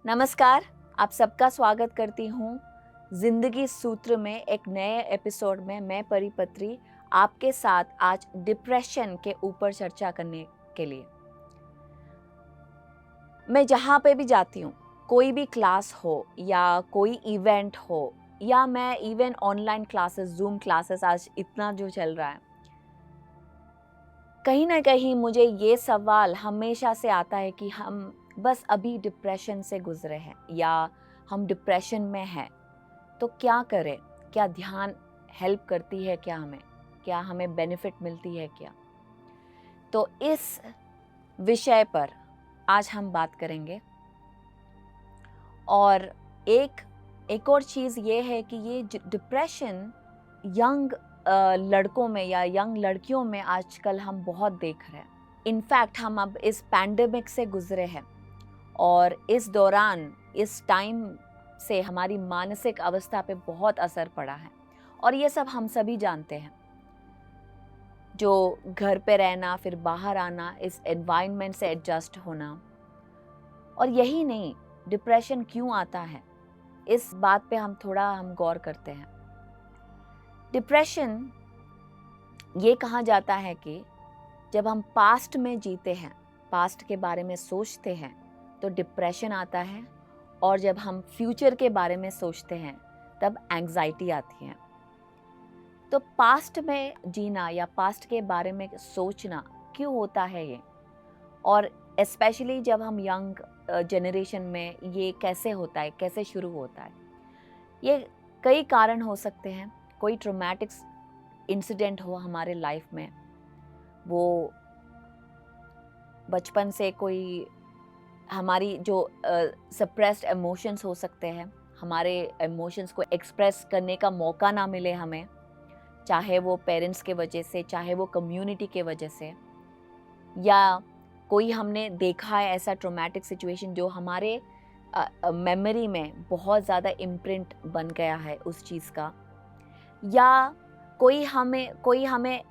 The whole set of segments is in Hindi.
नमस्कार, आप सबका स्वागत करती हूँ जिंदगी सूत्र में एक नए एपिसोड में। मैं परिपत्री आपके साथ आज डिप्रेशन के ऊपर चर्चा करने के लिए। मैं जहाँ पे भी जाती हूँ, कोई भी क्लास हो या कोई इवेंट हो या मैं even online classes, zoom classes आज इतना जो चल रहा है, कहीं ना कहीं मुझे ये सवाल हमेशा से आता है कि हम बस अभी डिप्रेशन से गुजरे हैं या हम डिप्रेशन में हैं, तो क्या करें? क्या ध्यान हेल्प करती है? क्या हमें बेनिफिट मिलती है क्या? तो इस विषय पर आज हम बात करेंगे। और एक और चीज़ ये है कि ये डिप्रेशन यंग लड़कों में या यंग लड़कियों में आजकल हम बहुत देख रहे हैं। इनफैक्ट हम अब इस पैंडेमिक से गुजरे हैं और इस दौरान, इस टाइम से हमारी मानसिक अवस्था पे बहुत असर पड़ा है और ये सब हम सभी जानते हैं। जो घर पे रहना, फिर बाहर आना, इस एनवायरनमेंट से एडजस्ट होना, और यही नहीं, डिप्रेशन क्यों आता है, इस बात पे हम गौर करते हैं। डिप्रेशन, ये कहा जाता है कि जब हम पास्ट में जीते हैं, पास्ट के बारे में सोचते हैं, तो डिप्रेशन आता है, और जब हम फ्यूचर के बारे में सोचते हैं तब एंग्जाइटी आती है। तो पास्ट में जीना या पास्ट के बारे में सोचना क्यों होता है ये, और स्पेशली जब हम यंग जनरेशन में ये कैसे होता है, कैसे शुरू होता है? ये कई कारण हो सकते हैं। कोई ट्रॉमेटिक इंसिडेंट हो हमारे लाइफ में, वो बचपन से कोई हमारी जो सप्रेस्ड इमोशंस हो सकते हैं, हमारे इमोशंस को एक्सप्रेस करने का मौका ना मिले हमें, चाहे वो पेरेंट्स के वजह से, चाहे वो कम्युनिटी के वजह से, या कोई हमने देखा है ऐसा ट्रॉमेटिक सिचुएशन जो हमारे मेमोरी में बहुत ज़्यादा इम्प्रिंट बन गया है उस चीज़ का, या कोई हमें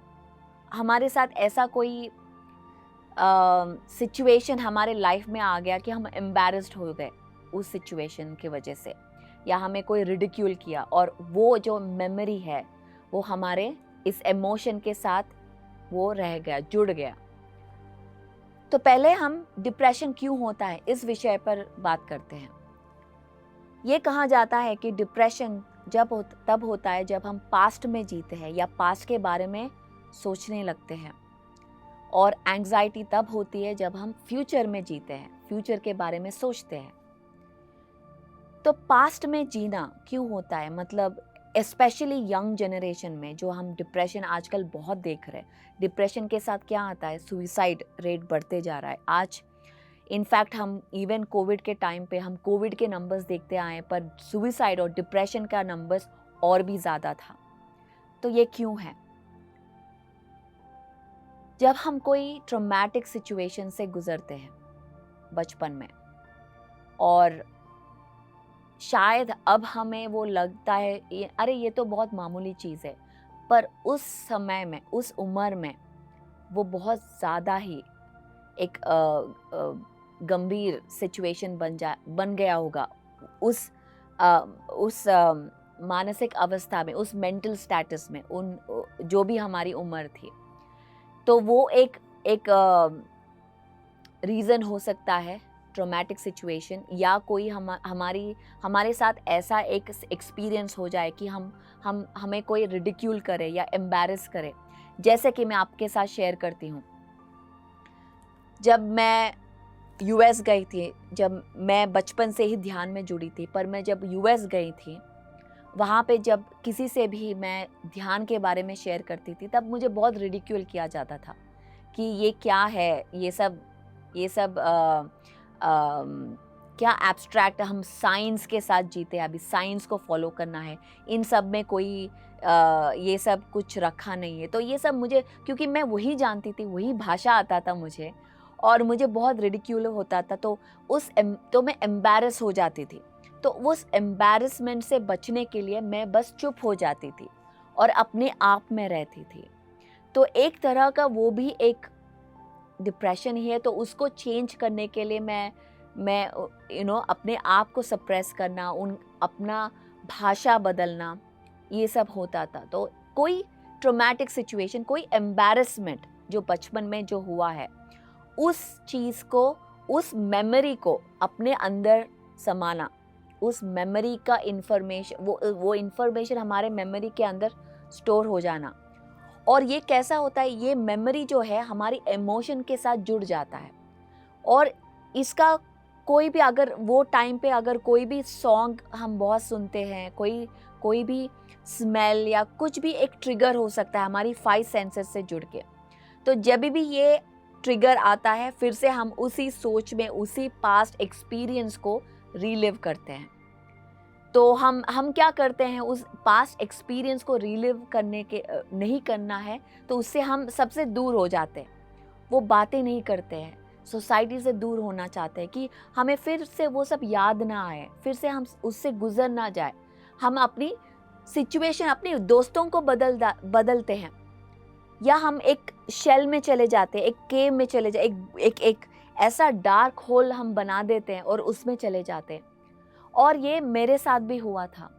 हमारे साथ ऐसा कोई सिचुएशन हमारे लाइफ में आ गया कि हम एम्बैरेस्ड हो गए उस सिचुएशन की वजह से, या हमें कोई रिडिक्यूल किया, और वो जो मेमोरी है वो हमारे इस इमोशन के साथ वो रह गया, जुड़ गया। तो पहले हम डिप्रेशन क्यों होता है इस विषय पर बात करते हैं। ये कहा जाता है कि डिप्रेशन तब होता है जब हम पास्ट में जीते हैं या पास्ट के बारे में सोचने लगते हैं, और एंग्जाइटी तब होती है जब हम फ्यूचर में जीते हैं, फ्यूचर के बारे में सोचते हैं। तो पास्ट में जीना क्यों होता है, मतलब स्पेशली यंग जनरेशन में जो हम डिप्रेशन आजकल बहुत देख रहे हैं। डिप्रेशन के साथ क्या आता है? सुइसाइड रेट बढ़ते जा रहा है आज। इनफैक्ट हम इवन कोविड के टाइम पे हम कोविड के नंबर्स देखते आए, पर सुइसाइड और डिप्रेशन का नंबर्स और भी ज़्यादा था। तो ये क्यों है? जब हम कोई ट्रॉमेटिक सिचुएशन से गुजरते हैं बचपन में, और शायद अब हमें वो लगता है अरे ये तो बहुत मामूली चीज़ है, पर उस समय में, उस उम्र में वो बहुत ज़्यादा ही एक गंभीर सिचुएशन बन गया होगा उस मानसिक अवस्था में, उस मेंटल स्टेटस में, उन जो भी हमारी उम्र थी। तो वो एक रीज़न हो सकता है, ट्रॉमेटिक सिचुएशन, या कोई हमारे साथ ऐसा एक एक्सपीरियंस हो जाए कि हमें कोई रिडिक्यूल करे या एम्बैरेस करे। जैसे कि मैं आपके साथ शेयर करती हूँ, जब मैं यूएस गई थी, जब मैं बचपन से ही ध्यान में जुड़ी थी, पर मैं जब यूएस गई थी, वहाँ पे जब किसी से भी मैं ध्यान के बारे में शेयर करती थी, तब मुझे बहुत रिडिक्यूल किया जाता था कि ये क्या है, ये सब क्या एब्स्ट्रैक्ट, हम साइंस के साथ जीते हैं, अभी साइंस को फॉलो करना है, इन सब में कोई ये सब कुछ रखा नहीं है। तो ये सब मुझे, क्योंकि मैं वही जानती थी, वही भाषा आता था मुझे, और मुझे बहुत रिडिक्यूल होता था, तो मैं एम्बैरस हो जाती थी। तो उस एम्बैरसमेंट से बचने के लिए मैं बस चुप हो जाती थी और अपने आप में रहती थी। तो एक तरह का वो भी एक डिप्रेशन ही है। तो उसको चेंज करने के लिए मैं मैं अपने आप को सप्रेस करना, अपना भाषा बदलना, ये सब होता था। तो कोई ट्रॉमेटिक सिचुएशन, कोई एम्बैरेसमेंट जो बचपन में जो हुआ है, उस चीज़ को, उस मेमोरी को अपने अंदर समाना, उस मेमोरी का इंफॉर्मेशन, वो इंफॉर्मेशन हमारे मेमोरी के अंदर स्टोर हो जाना। और ये कैसा होता है, ये मेमोरी जो है हमारी इमोशन के साथ जुड़ जाता है। और इसका कोई भी, अगर वो टाइम पे अगर कोई भी सॉन्ग हम बहुत सुनते हैं, कोई भी स्मेल या कुछ भी एक ट्रिगर हो सकता है हमारी 5 सेंसेस से जुड़ के। तो जब भी ये ट्रिगर आता है, फिर से हम उसी सोच में, उसी पास्ट एक्सपीरियंस को रीलिव करते हैं। तो हम क्या करते हैं, उस पास्ट एक्सपीरियंस को रीलिव करने के नहीं करना है, तो उससे हम सबसे दूर हो जाते हैं, वो बातें नहीं करते हैं, सोसाइटी से दूर होना चाहते हैं कि हमें फिर से वो सब याद ना आए, फिर से हम उससे गुजर ना जाए। हम अपनी सिचुएशन, अपने दोस्तों को बदलते हैं, या हम एक शेल में चले जाते हैं, एक केव में चले जाते, एक ऐसा डार्क होल हम बना देते हैं और उसमें चले जाते हैं। और ये मेरे साथ भी हुआ था।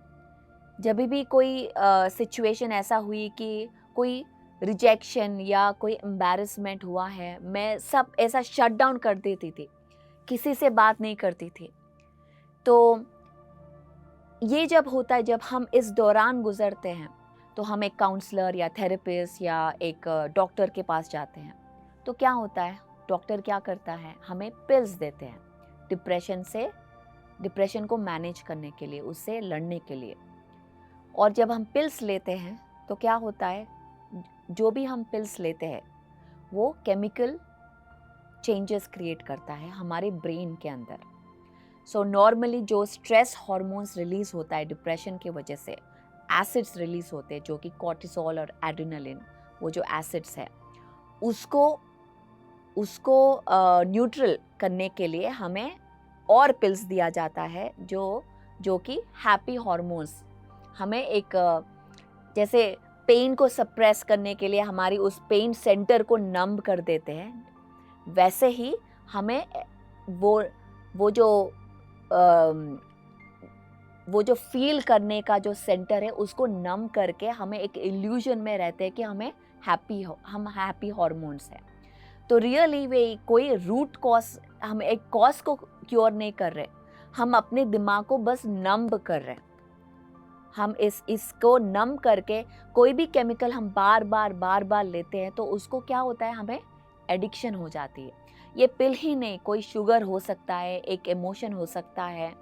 जब भी कोई सिचुएशन ऐसा हुई कि कोई रिजेक्शन या कोई एम्बैरेसमेंट हुआ है, मैं सब ऐसा शट डाउन कर देती थी, किसी से बात नहीं करती थी। तो ये जब होता है, जब हम इस दौरान गुजरते हैं, तो हम एक काउंसलर या थेरेपिस्ट या एक डॉक्टर के पास जाते हैं। तो क्या होता है, डॉक्टर क्या करता है, हमें पिल्स देते हैं डिप्रेशन को मैनेज करने के लिए, उससे लड़ने के लिए। और जब हम पिल्स लेते हैं तो क्या होता है, जो भी हम पिल्स लेते हैं वो केमिकल चेंजेस क्रिएट करता है हमारे ब्रेन के अंदर। सो नॉर्मली जो स्ट्रेस हार्मोन्स रिलीज होता है डिप्रेशन की वजह से, एसिड्स रिलीज होते हैं, जो कि कॉर्टिसोल और एड्रेनलिन, वो जो एसिड्स है, उसको न्यूट्रल करने के लिए हमें और पिल्स दिया जाता है, जो कि हैप्पी हार्मोन्स, हमें एक जैसे पेन को सप्रेस करने के लिए हमारी उस पेन सेंटर को नंब कर देते हैं, वैसे ही हमें वो जो फील करने का जो सेंटर है उसको नम करके हमें एक इल्यूजन में रहते हैं कि हम हैप्पी हार्मोन्स हैं। तो रियली वे कोई रूट कॉज, हम एक कॉज को क्योर नहीं कर रहे, हम अपने दिमाग को बस नंब कर रहे हैं। हम इसको नम करके कोई भी केमिकल हम बार बार लेते हैं, तो उसको क्या होता है, हमें एडिक्शन हो जाती है। ये पिल ही नहीं, कोई शुगर हो सकता है, एक इमोशन हो सकता है,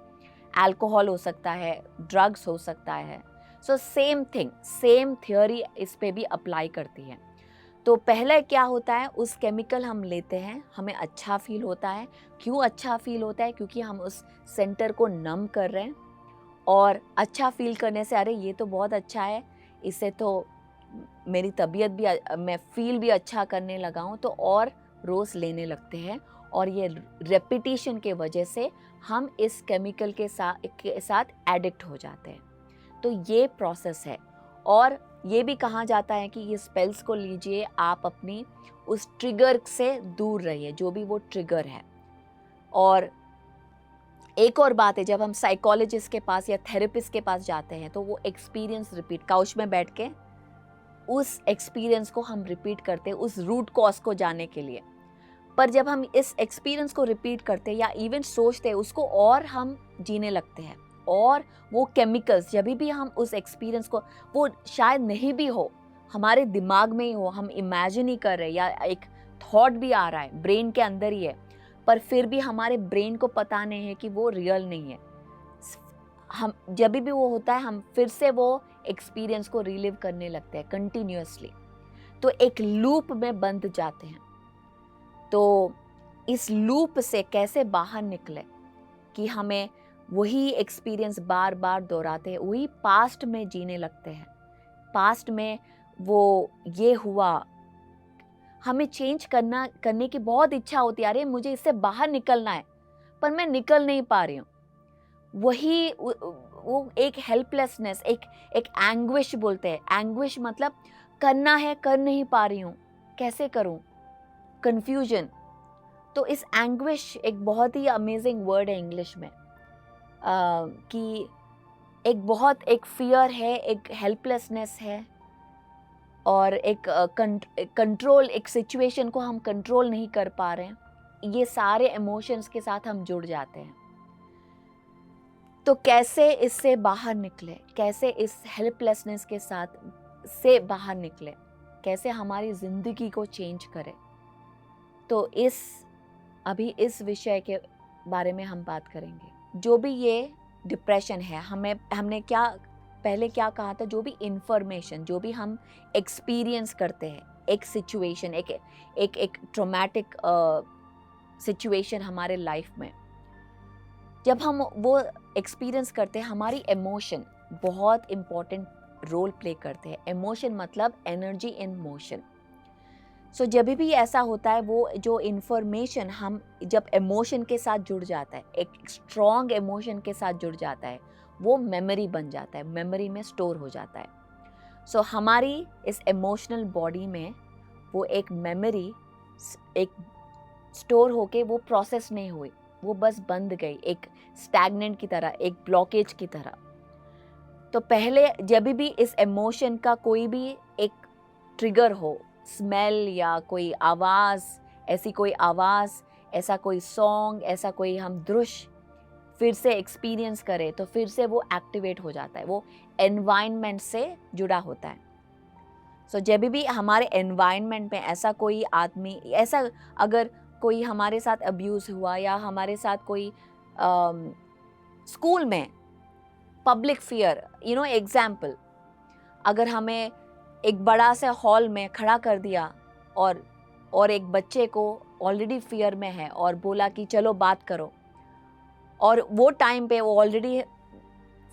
अल्कोहल हो सकता है, ड्रग्स हो सकता है। So same thing, same theory इस पे भी अप्लाई करती है। तो पहले क्या होता है, उस केमिकल हम लेते हैं, हमें अच्छा फील होता है। क्यों अच्छा फील होता है? क्योंकि हम उस सेंटर को नम कर रहे हैं, और अच्छा फील करने से अरे ये तो बहुत अच्छा है, इससे तो मेरी तबीयत भी, मैं फील भी अच्छा करने लगा हूँ, तो और रोज़ लेने लगते हैं। और ये रेपिटेशन के वजह से हम इस केमिकल के साथ एडिक्ट हो जाते हैं। तो ये प्रोसेस है। और ये भी कहा जाता है कि ये स्पेल्स को लीजिए, आप अपनी उस ट्रिगर से दूर रहिए, जो भी वो ट्रिगर है। और एक और बात है, जब हम साइकोलॉजिस्ट के पास या थेरेपिस्ट के पास जाते हैं, तो वो एक्सपीरियंस रिपीट, काउच में बैठ के उस एक्सपीरियंस को हम रिपीट करते हैं, उस रूट कॉज को जानने के लिए। पर जब हम इस एक्सपीरियंस को रिपीट करते हैं या इवन सोचते हैं, उसको और हम जीने लगते हैं। और वो केमिकल्स, जब भी हम उस एक्सपीरियंस को, वो शायद नहीं भी हो, हमारे दिमाग में ही हो, हम इमेजिन ही कर रहे हैं, या एक थॉट भी आ रहा है, ब्रेन के अंदर ही है, पर फिर भी हमारे ब्रेन को पता नहीं है कि वो रियल नहीं है। हम जब भी वो होता है, हम फिर से वो एक्सपीरियंस को रिलीव करने लगते हैं कंटिन्यूअसली। तो एक लूप में बंध जाते हैं। तो इस लूप से कैसे बाहर निकले, कि हमें वही एक्सपीरियंस बार बार दोहराते हैं, वही पास्ट में जीने लगते हैं। पास्ट में वो ये हुआ, हमें चेंज करने की बहुत इच्छा होती है, अरे मुझे इससे बाहर निकलना है, पर मैं निकल नहीं पा रही हूँ। वही वो एक हेल्पलेसनेस, एक एंग्विश बोलते हैं। एंग्विश मतलब करना है, कर नहीं पा रही हूँ, कैसे करूँ, कंफ्यूजन। तो इस एंग्विश एक बहुत ही अमेजिंग वर्ड है इंग्लिश में, कि एक फियर है, एक हेल्पलेसनेस है, और एक कंट्रोल, एक सिचुएशन को हम कंट्रोल नहीं कर पा रहे हैं। ये सारे इमोशंस के साथ हम जुड़ जाते हैं। तो कैसे इससे बाहर निकले, कैसे इस हेल्पलेसनेस के साथ से बाहर निकले, कैसे हमारी ज़िंदगी को चेंज करें, तो अभी इस विषय के बारे में हम बात करेंगे। जो भी ये डिप्रेशन है, हमने पहले क्या कहा था, जो भी इंफॉर्मेशन, जो भी हम एक्सपीरियंस करते हैं, एक सिचुएशन, एक ट्रॉमेटिक सिचुएशन हमारे लाइफ में, जब हम वो एक्सपीरियंस करते हैं, हमारी इमोशन बहुत इम्पोर्टेंट रोल प्ले करते हैं। इमोशन मतलब एनर्जी इन मोशन। सो जब भी ऐसा होता है, वो जो इन्फॉर्मेशन हम जब इमोशन के साथ जुड़ जाता है, एक स्ट्रॉन्ग इमोशन के साथ जुड़ जाता है, वो मेमोरी बन जाता है, मेमोरी में स्टोर हो जाता है। सो हमारी इस इमोशनल बॉडी में वो एक मेमोरी एक स्टोर होके वो प्रोसेस नहीं हुई, वो बस बंद गई, एक स्टैग्नेंट की तरह, एक ब्लॉकेज की तरह। तो पहले जब भी इस इमोशन का कोई भी एक ट्रिगर हो, स्मेल या कोई आवाज़, ऐसी कोई आवाज़, ऐसा कोई सॉन्ग, ऐसा कोई हम दृश्य फिर से एक्सपीरियंस करें, तो फिर से वो एक्टिवेट हो जाता है, वो एनवायरनमेंट से जुड़ा होता है। सो जब भी हमारे एनवायरनमेंट में ऐसा कोई आदमी, ऐसा अगर कोई हमारे साथ अब्यूज़ हुआ, या हमारे साथ कोई स्कूल में पब्लिक फियर, एग्जाम्पल, अगर हमें एक बड़ा सा हॉल में खड़ा कर दिया और एक बच्चे को ऑलरेडी फियर में है और बोला कि चलो बात करो, और वो टाइम पे वो ऑलरेडी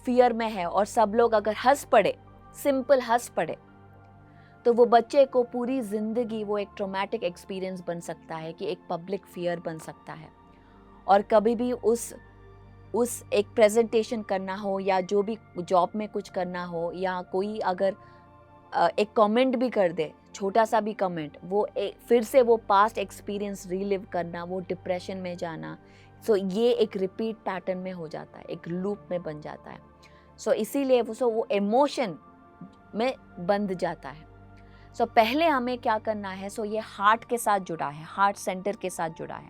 फियर में है, और सब लोग अगर हंस पड़े, सिंपल हंस पड़े, तो वो बच्चे को पूरी ज़िंदगी वो एक ट्रॉमेटिक एक्सपीरियंस बन सकता है, कि एक पब्लिक फियर बन सकता है। और कभी भी उस एक प्रेजेंटेशन करना हो, या जो भी जॉब में कुछ करना हो, या कोई अगर एक कमेंट भी कर दे, छोटा सा भी कमेंट, वो फिर से वो पास्ट एक्सपीरियंस रीलिव करना, वो डिप्रेशन में जाना। सो ये एक रिपीट पैटर्न में हो जाता है, एक लूप में बन जाता है। सो इसीलिए वो इमोशन में बंध जाता है। सो पहले हमें क्या करना है, ये हार्ट के साथ जुड़ा है, हार्ट सेंटर के साथ जुड़ा है।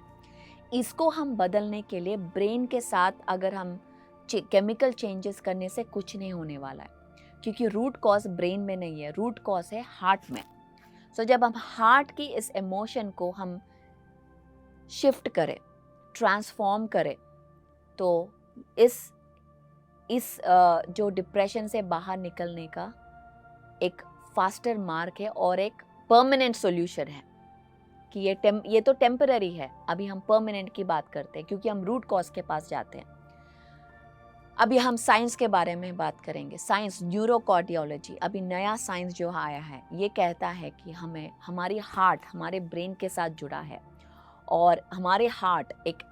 इसको हम बदलने के लिए ब्रेन के साथ अगर हम केमिकल चेंजेस करने से कुछ नहीं होने वाला है, क्योंकि रूट कॉज ब्रेन में नहीं है, रूट कॉज है हार्ट में। जब हम हार्ट की इस इमोशन को हम शिफ्ट करें, ट्रांसफॉर्म करें, तो इस जो डिप्रेशन से बाहर निकलने का एक फास्टर मार्ग है और एक परमानेंट सॉल्यूशन है, कि ये तो टेम्पररी है, अभी हम परमानेंट की बात करते हैं, क्योंकि हम रूट कॉज के पास जाते हैं। अभी हम साइंस के बारे में बात करेंगे। साइंस, न्यूरोकार्डियोलॉजी, अभी नया साइंस जो आया है, ये कहता है कि हमारी हार्ट हमारे ब्रेन के साथ जुड़ा है, और हमारे हार्ट एक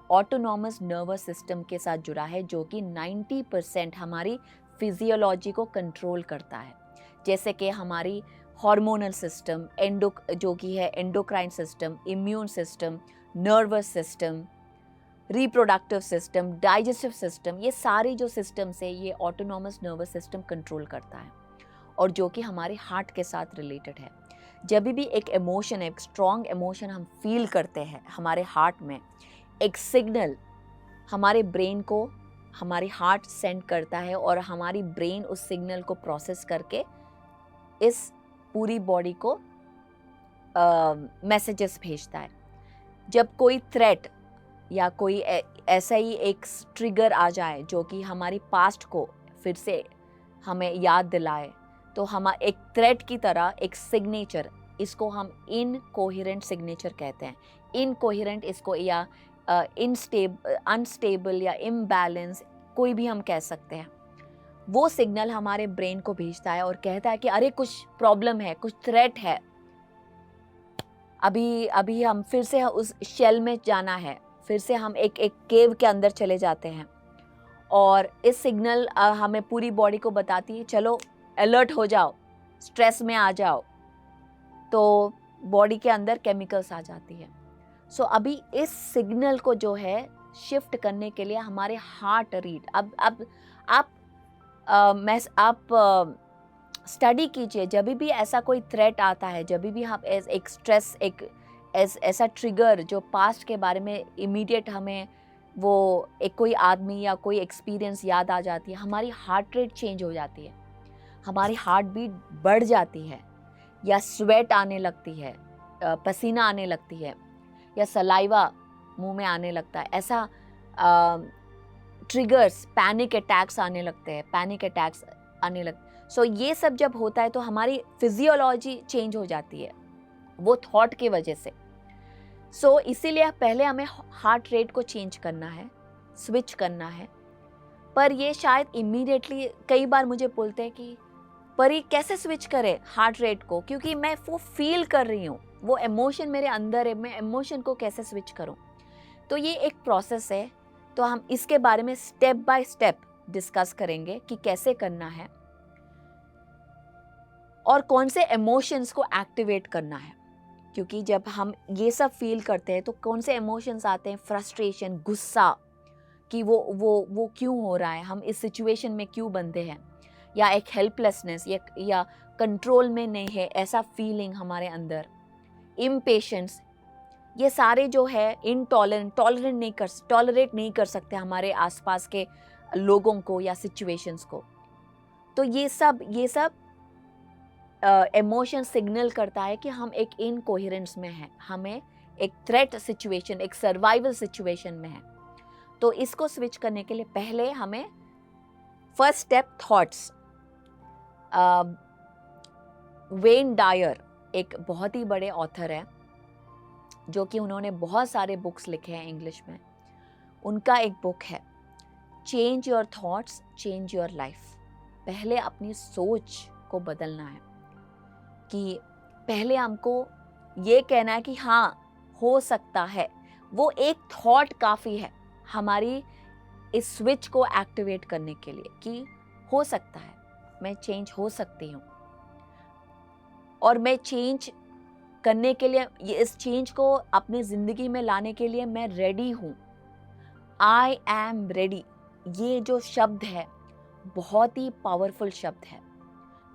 ऑटोनॉमस नर्वस सिस्टम के साथ जुड़ा है, जो कि 90% हमारी फिजियोलॉजी को कंट्रोल करता है। जैसे कि हमारी हार्मोनल सिस्टम, जो कि है endocrine system, immune system, nervous system, reproductive system, digestive system, ये सारी जो सिस्टम्स है, ये ऑटोनॉमस नर्वस सिस्टम कंट्रोल करता है, और जो कि हमारे हार्ट के साथ रिलेटेड है। जब भी एक इमोशन, एक स्ट्रॉन्ग इमोशन हम फील करते हैं, हमारे हार्ट में एक सिग्नल हमारे ब्रेन को हमारी हार्ट सेंड करता है, और हमारी ब्रेन उस सिग्नल को प्रोसेस करके इस पूरी बॉडी को मैसेजेस भेजता है। जब कोई थ्रेट या कोई ऐसा ही एक ट्रिगर आ जाए जो कि हमारी पास्ट को फिर से हमें याद दिलाए, तो हम एक थ्रेट की तरह एक सिग्नेचर, इसको हम इनकोहेरेंट सिग्नेचर कहते हैं। इनकोहेरेंट इसको, या अनस्टेबल या इम्बैलेंस, कोई भी हम कह सकते हैं। वो सिग्नल हमारे ब्रेन को भेजता है और कहता है कि अरे कुछ प्रॉब्लम है, कुछ थ्रेट है, अभी हम फिर से उस शेल में जाना है, फिर से हम एक केव के अंदर चले जाते हैं, और इस सिग्नल हमें पूरी बॉडी को बताती है चलो अलर्ट हो जाओ, स्ट्रेस में आ जाओ, तो बॉडी के अंदर केमिकल्स आ जाती है। सो अभी इस सिग्नल को जो है शिफ्ट करने के लिए हमारे हार्ट रीट, अब आप स्टडी कीजिए, जब भी ऐसा कोई थ्रेट आता है, जब भी आप एक स्ट्रेस, एक ऐसा ट्रिगर जो पास्ट के बारे में इमीडिएट हमें वो एक कोई आदमी या कोई एक्सपीरियंस याद आ जाती है, हमारी हार्ट रेट चेंज हो जाती है, हमारी हार्ट बीट बढ़ जाती है, या स्वेट आने लगती है, पसीना आने लगती है, या सलाइवा मुंह में आने लगता है। ऐसा ट्रिगर्स, पैनिक अटैक्स आने लगते हैं, सो ये सब जब होता है तो हमारी फिजियोलॉजी चेंज हो जाती है वो थॉट की वजह से। सो इसीलिए पहले हमें हार्ट रेट को चेंज करना है, स्विच करना है। पर ये शायद इमीडिएटली कई बार मुझे बोलते हैं कि पर ये कैसे स्विच करें हार्ट रेट को, क्योंकि मैं वो फील कर रही हूँ, वो इमोशन मेरे अंदर है, मैं इमोशन को कैसे स्विच करूँ। तो ये एक प्रोसेस है, तो हम इसके बारे में स्टेप बाय स्टेप डिस्कस करेंगे कि कैसे करना है और कौन से इमोशंस को एक्टिवेट करना है। क्योंकि जब हम ये सब फील करते हैं तो कौन से इमोशंस आते हैं, फ्रस्ट्रेशन, गुस्सा, कि वो क्यों हो रहा है, हम इस सिचुएशन में क्यों बंधे हैं, या एक हेल्पलेसनेस, या कंट्रोल में नहीं है ऐसा फीलिंग हमारे अंदर, इम्पेशेंस, ये सारे जो है टॉलरेट नहीं कर सकते हमारे आसपास के लोगों को या सिचुएशंस को। तो ये सब इमोशन सिग्नल करता है कि हम एक इनकोहेरेंस में हैं, हमें एक थ्रेट सिचुएशन, एक सर्वाइवल सिचुएशन में है। तो इसको स्विच करने के लिए पहले हमें फर्स्ट स्टेप थॉट्स। वेन डायर एक बहुत ही बड़े ऑथर है जो कि उन्होंने बहुत सारे बुक्स लिखे हैं इंग्लिश में। उनका एक बुक है change your thoughts change your life. पहले अपनी सोच को बदलना है, कि पहले हमको ये कहना है कि हाँ हो सकता है, वो एक थॉट काफ़ी है हमारी इस स्विच को एक्टिवेट करने के लिए, कि हो सकता है, मैं चेंज हो सकती हूँ, और मैं चेंज करने के लिए, ये इस चेंज को अपनी ज़िंदगी में लाने के लिए मैं रेडी हूँ। आई एम रेडी, ये जो शब्द है बहुत ही पावरफुल शब्द है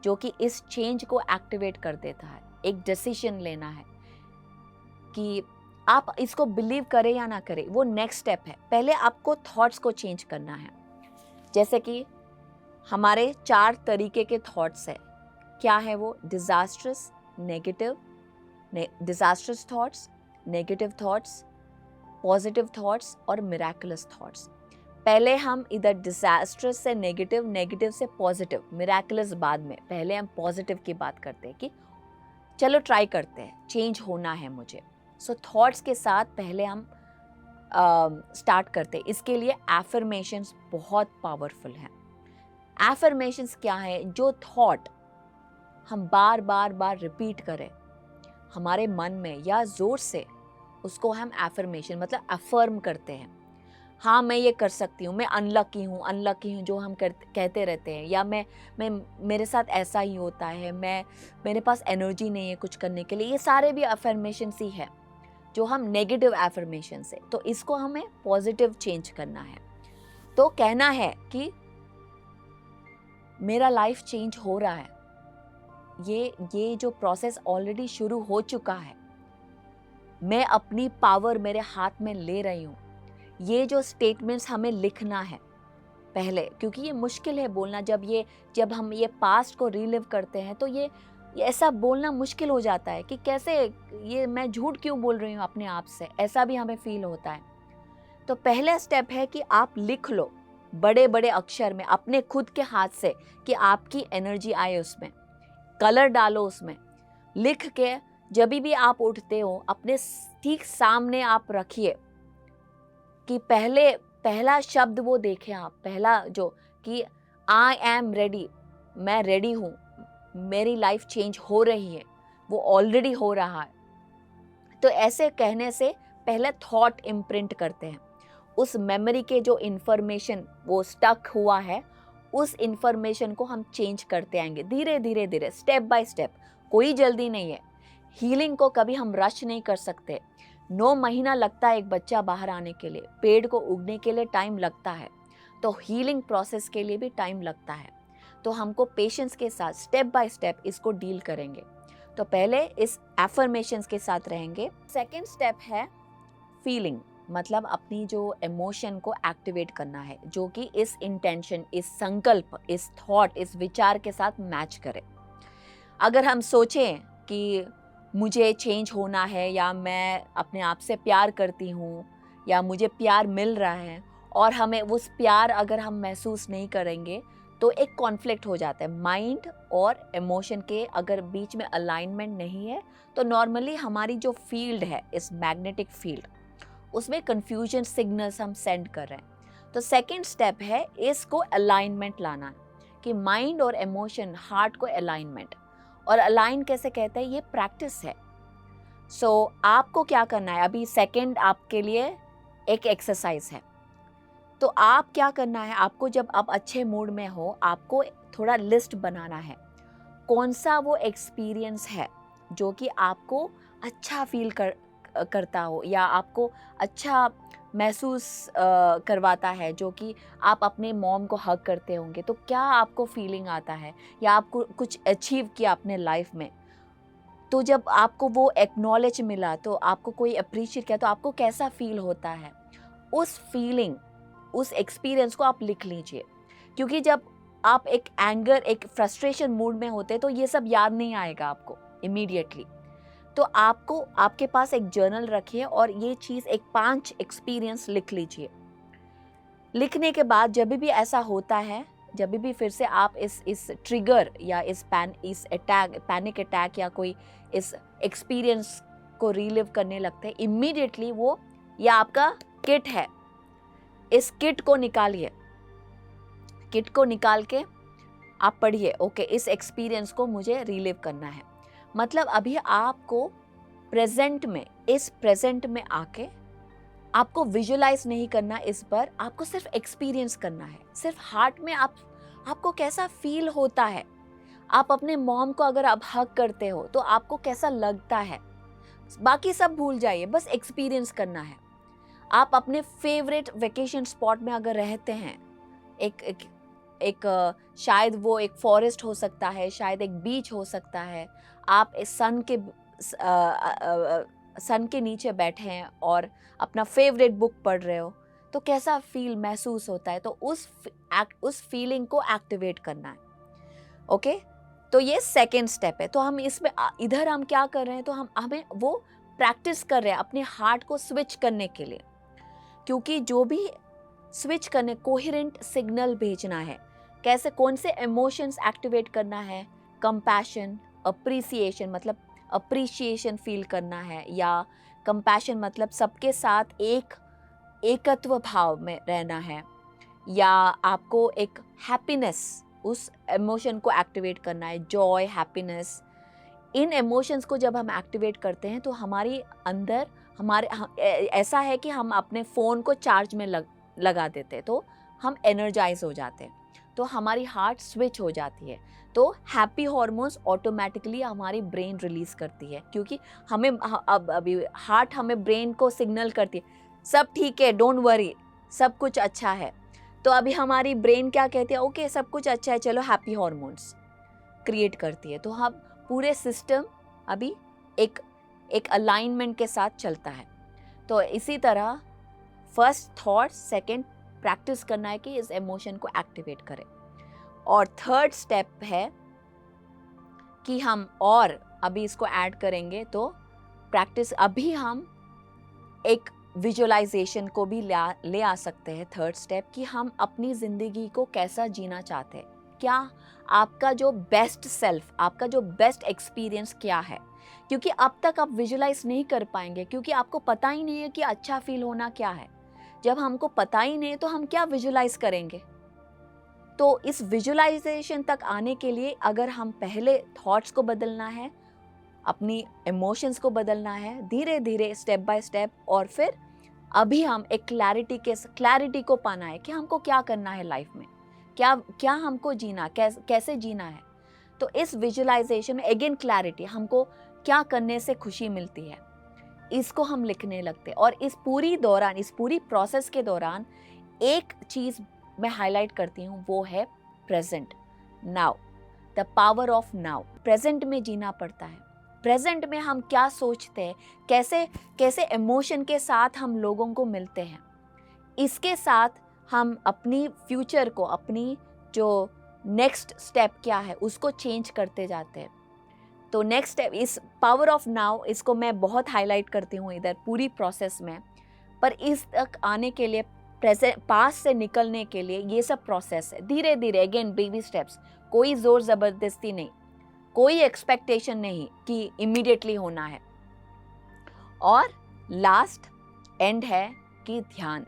जो कि इस चेंज को एक्टिवेट कर देता है। एक डिसीजन लेना है कि आप इसको बिलीव करें या ना करें, वो नेक्स्ट स्टेप है। पहले आपको थॉट्स को चेंज करना है। जैसे कि हमारे 4 तरीके के थॉट्स है। क्या है वो? Disastrous, disastrous thoughts, negative thoughts, positive thoughts और मिराकुलस थॉट्स। पहले हम इधर डिजास्ट्रस से नेगेटिव, नेगेटिव से पॉजिटिव, मिराकुलस बाद में। पहले हम पॉजिटिव की बात करते हैं कि चलो ट्राई करते हैं, चेंज होना है मुझे। सो थॉट्स के साथ पहले हम स्टार्ट करते हैं। इसके लिए एफर्मेशंस बहुत पावरफुल हैं। एफर्मेशंस क्या है? जो थॉट हम बार बार रिपीट करें हमारे मन में या जोर से, उसको हम एफर्मेशन मतलब अफर्म करते हैं। हाँ मैं ये कर सकती हूँ, मैं अनलकी हूँ जो हम कहते रहते हैं, या मैं मेरे साथ ऐसा ही होता है, मेरे पास एनर्जी नहीं है कुछ करने के लिए। ये सारे भी अफर्मेशन ही है जो हम नेगेटिव एफर्मेशन से। तो इसको हमें पॉजिटिव चेंज करना है। तो कहना है कि मेरा लाइफ चेंज हो रहा है, ये जो प्रोसेस ऑलरेडी शुरू हो चुका है, मैं अपनी पावर मेरे हाथ में ले रही हूँ। ये जो स्टेटमेंट्स हमें लिखना है पहले, क्योंकि ये मुश्किल है बोलना। जब हम ये पास्ट को रिलिव करते हैं तो ये ऐसा बोलना मुश्किल हो जाता है कि कैसे ये मैं झूठ क्यों बोल रही हूँ अपने आप से, ऐसा भी हमें फील होता है। तो पहला स्टेप है कि आप लिख लो बड़े बड़े अक्षर में अपने खुद के हाथ से, कि आपकी एनर्जी आए उसमें, कलर डालो उसमें, लिख के जब भी आप उठते हो अपने ठीक सामने आप रखिए, कि पहला शब्द वो देखें आप, पहला जो कि आई एम रेडी, मैं रेडी हूँ, मेरी लाइफ चेंज हो रही है, वो ऑलरेडी हो रहा है। तो ऐसे कहने से पहले थॉट इम्प्रिंट करते हैं। उस मेमोरी के जो इन्फॉर्मेशन वो स्टक हुआ है, उस इन्फॉर्मेशन को हम चेंज करते आएंगे धीरे धीरे, स्टेप बाय स्टेप। कोई जल्दी नहीं है। हीलिंग को कभी हम रश नहीं कर सकते। 9 महीना लगता है एक बच्चा बाहर आने के लिए, पेड़ को उगने के लिए टाइम लगता है, तो हीलिंग प्रोसेस के लिए भी टाइम लगता है। तो हमको पेशेंस के साथ स्टेप बाय स्टेप इसको डील करेंगे। तो पहले इस एफर्मेशंस के साथ रहेंगे। सेकेंड स्टेप है फीलिंग, मतलब अपनी जो इमोशन को एक्टिवेट करना है, जो कि इस इंटेंशन, इस संकल्प, इस थॉट, इस विचार के साथ मैच करे। अगर हम सोचें कि मुझे चेंज होना है, या मैं अपने आप से प्यार करती हूँ, या मुझे प्यार मिल रहा है, और हमें उस प्यार अगर हम महसूस नहीं करेंगे तो एक कॉन्फ्लिक्ट हो जाता है। माइंड और इमोशन के अगर बीच में अलाइनमेंट नहीं है तो नॉर्मली हमारी जो फील्ड है, इस मैग्नेटिक फील्ड, उसमें कंफ्यूजन सिग्नल्स हम सेंड कर रहे हैं। तो सेकंड स्टेप है इसको अलाइनमेंट लाना, कि माइंड और इमोशन, हार्ट को अलाइनमेंट। और अलाइन कैसे कहते हैं, ये प्रैक्टिस है। सो आपको क्या करना है, अभी सेकंड आपके लिए एक एक्सरसाइज है। तो आप क्या करना है, आपको जब आप अच्छे मूड में हो, आपको थोड़ा लिस्ट बनाना है, कौन सा वो एक्सपीरियंस है जो कि आपको अच्छा फील करता हो, या आपको अच्छा महसूस करवाता है, जो कि आप अपने मॉम को हग करते होंगे तो क्या आपको फीलिंग आता है, या आपको कुछ अचीव किया अपने लाइफ में, तो जब आपको वो एक्नॉलेज मिला, तो आपको कोई अप्रिशिएट किया, तो आपको कैसा फील होता है, उस फीलिंग, उस एक्सपीरियंस को आप लिख लीजिए। क्योंकि जब आप एक एंगर, एक फ्रस्ट्रेशन मूड में होते हैं तो ये सब याद नहीं आएगा आपको इमीडिएटली। तो आपको, आपके पास एक जर्नल रखिए और ये चीज़, एक 5 एक्सपीरियंस लिख लीजिए। लिखने के बाद जब भी ऐसा होता है, जब भी फिर से आप इस ट्रिगर या इस पैनिक अटैक या कोई इस एक्सपीरियंस को रिलिव करने लगते हैं, इमीडिएटली वो, या आपका किट है, इस किट को निकालिए, किट को निकाल के आप पढ़िए, ओके इस एक्सपीरियंस को मुझे रिलीव करना है। मतलब अभी आपको प्रेजेंट में, इस प्रेजेंट में आके आपको विजुलाइज नहीं करना इस पर, आपको सिर्फ एक्सपीरियंस करना है। सिर्फ हार्ट में आपको कैसा फील होता है, आप अपने मॉम को अगर आप हग करते हो तो आपको कैसा लगता है, बाकी सब भूल जाइए, बस एक्सपीरियंस करना है। आप अपने फेवरेट वेकेशन स्पॉट में अगर रहते हैं, एक शायद वो एक फॉरेस्ट हो सकता है, शायद एक बीच हो सकता है, आप इस सन के नीचे बैठे हैं और अपना फेवरेट बुक पढ़ रहे हो, तो कैसा फील महसूस होता है, तो उस फीलिंग को एक्टिवेट करना है। ओके, तो ये सेकेंड स्टेप है। तो हम इसमें इधर हम क्या कर रहे हैं, तो हमें वो प्रैक्टिस कर रहे हैं अपने हार्ट को स्विच करने के लिए, क्योंकि जो भी स्विच करने, कोहेरेंट सिग्नल भेजना है, कैसे, कौन से इमोशंस एक्टिवेट करना है, कंपैशन, अप्रिसिएशन, मतलब अप्रिशिएशन फील करना है, या कंपैशन मतलब सबके साथ एकत्व भाव में रहना है, या आपको एक हैप्पीनेस, उस इमोशन को एक्टिवेट करना है, जॉय, हैप्पीनेस। इन इमोशंस को जब हम एक्टिवेट करते हैं तो हमारी अंदर, ऐसा है कि हम अपने फ़ोन को चार्ज में लगा देते हैं, तो हम एनर्जाइज हो जाते हैं, तो हमारी हार्ट स्विच हो जाती है, तो हैप्पी हार्मोन्स ऑटोमेटिकली हमारी ब्रेन रिलीज करती है, क्योंकि हमें अब अभी हार्ट हमें ब्रेन को सिग्नल करती है, सब ठीक है, डोंट वरी, सब कुछ अच्छा है। तो अभी हमारी ब्रेन क्या कहती है, ओके सब कुछ अच्छा है, चलो हैप्पी हार्मोन्स क्रिएट करती है। तो हम पूरे सिस्टम अभी एक अलाइनमेंट के साथ चलता है। तो इसी तरह फर्स्ट थॉट, सेकंड प्रैक्टिस करना है कि इस इमोशन को एक्टिवेट करें, और थर्ड स्टेप है कि हम और अभी इसको ऐड करेंगे, तो प्रैक्टिस, अभी हम एक विजुअलाइजेशन को भी ले आ सकते हैं। थर्ड स्टेप कि हम अपनी ज़िंदगी को कैसा जीना चाहते हैं, क्या आपका जो बेस्ट सेल्फ, आपका जो बेस्ट एक्सपीरियंस क्या है, क्योंकि अब तक आप विजुअलाइज नहीं कर पाएंगे, क्योंकि आपको पता ही नहीं है कि अच्छा फील होना क्या है। जब हमको पता ही नहीं है तो हम क्या विजुअलाइज करेंगे। तो इस विजुअलाइजेशन तक आने के लिए अगर हम पहले थॉट्स को बदलना है, अपनी इमोशंस को बदलना है, धीरे धीरे स्टेप बाय स्टेप, और फिर अभी हम एक क्लैरिटी को पाना है कि हमको क्या करना है लाइफ में, क्या हमको जीना, कैसे जीना है। तो इस विजुअलाइजेशन में अगेन क्लैरिटी, हमको क्या करने से खुशी मिलती है, इसको हम लिखने लगते हैं। और इस पूरी प्रोसेस के दौरान एक चीज़ मैं हाईलाइट करती हूँ, वो है present, now, the power of now. Present में जीना पड़ता है। प्रेजेंट में हम क्या सोचते हैं, कैसे कैसे इमोशन के साथ हम लोगों को मिलते हैं, इसके साथ हम अपनी फ्यूचर को, अपनी जो नेक्स्ट स्टेप क्या है उसको चेंज करते जाते हैं। तो नेक्स्ट स्टेप, इस पावर ऑफ नाउ, इसको मैं बहुत हाईलाइट करती हूँ इधर पूरी प्रोसेस में। पर इस तक आने के लिए, प्रेजेंट पास्ट से निकलने के लिए ये सब प्रोसेस है, धीरे धीरे, अगेन बेबी स्टेप्स, कोई जोर ज़बरदस्ती नहीं, कोई एक्सपेक्टेशन नहीं कि इमीडिएटली होना है। और लास्ट एंड है कि ध्यान,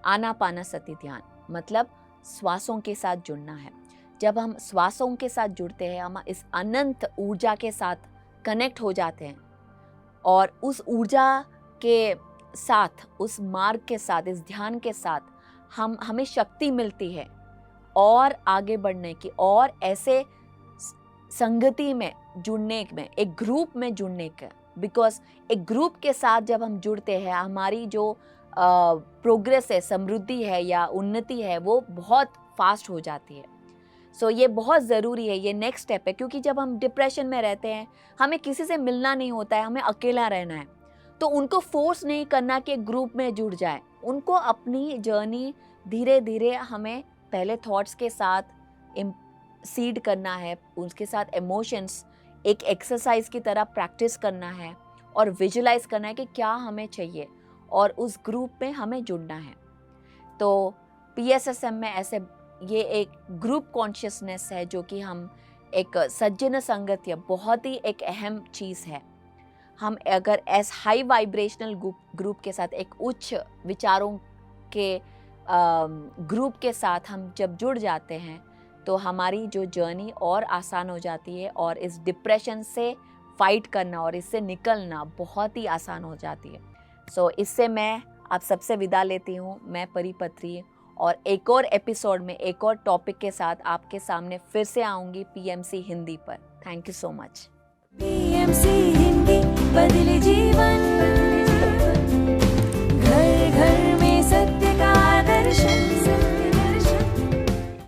आनापानसति ध्यान, मतलब श्वासों के साथ जुड़ना है। जब हम श्वासों के साथ जुड़ते हैं, हम इस अनंत ऊर्जा के साथ कनेक्ट हो जाते हैं, और उस ऊर्जा के साथ, उस मार्ग के साथ, इस ध्यान के साथ हमें शक्ति मिलती है और आगे बढ़ने की, और ऐसे संगति में जुड़ने में, एक ग्रुप में जुड़ने का। बिकॉज एक ग्रुप के साथ जब हम जुड़ते हैं, हमारी जो प्रोग्रेस है, समृद्धि है या उन्नति है, वो बहुत फास्ट हो जाती है। सो ये बहुत ज़रूरी है, ये नेक्स्ट स्टेप है। क्योंकि जब हम डिप्रेशन में रहते हैं, हमें किसी से मिलना नहीं होता है, हमें अकेला रहना है, तो उनको फोर्स नहीं करना कि ग्रुप में जुड़ जाए। उनको अपनी जर्नी धीरे धीरे हमें पहले थॉट्स के साथ सीड करना है, उसके साथ इमोशंस एक एक्सरसाइज की तरह प्रैक्टिस करना है, और विजुलाइज करना है कि क्या हमें चाहिए, और उस ग्रुप में हमें जुड़ना है। तो PSSM में ऐसे, ये एक ग्रुप कॉन्शियसनेस है जो कि हम एक सज्जन संगत्य, बहुत ही एक अहम चीज़ है। हम अगर ऐस हाई वाइब्रेशनल ग्रुप के साथ, एक उच्च विचारों के ग्रुप के साथ हम जब जुड़ जाते हैं, तो हमारी जो जर्नी और आसान हो जाती है, और इस डिप्रेशन से फाइट करना और इससे निकलना बहुत ही आसान हो जाती है। सो इससे मैं आप सबसे विदा लेती हूँ, मैं परिपत्री, और एक और एपिसोड में एक और टॉपिक के साथ आपके सामने फिर से आऊँगी PMC हिंदी पर। Thank you so much. PMC Hindi, बदले जीवन।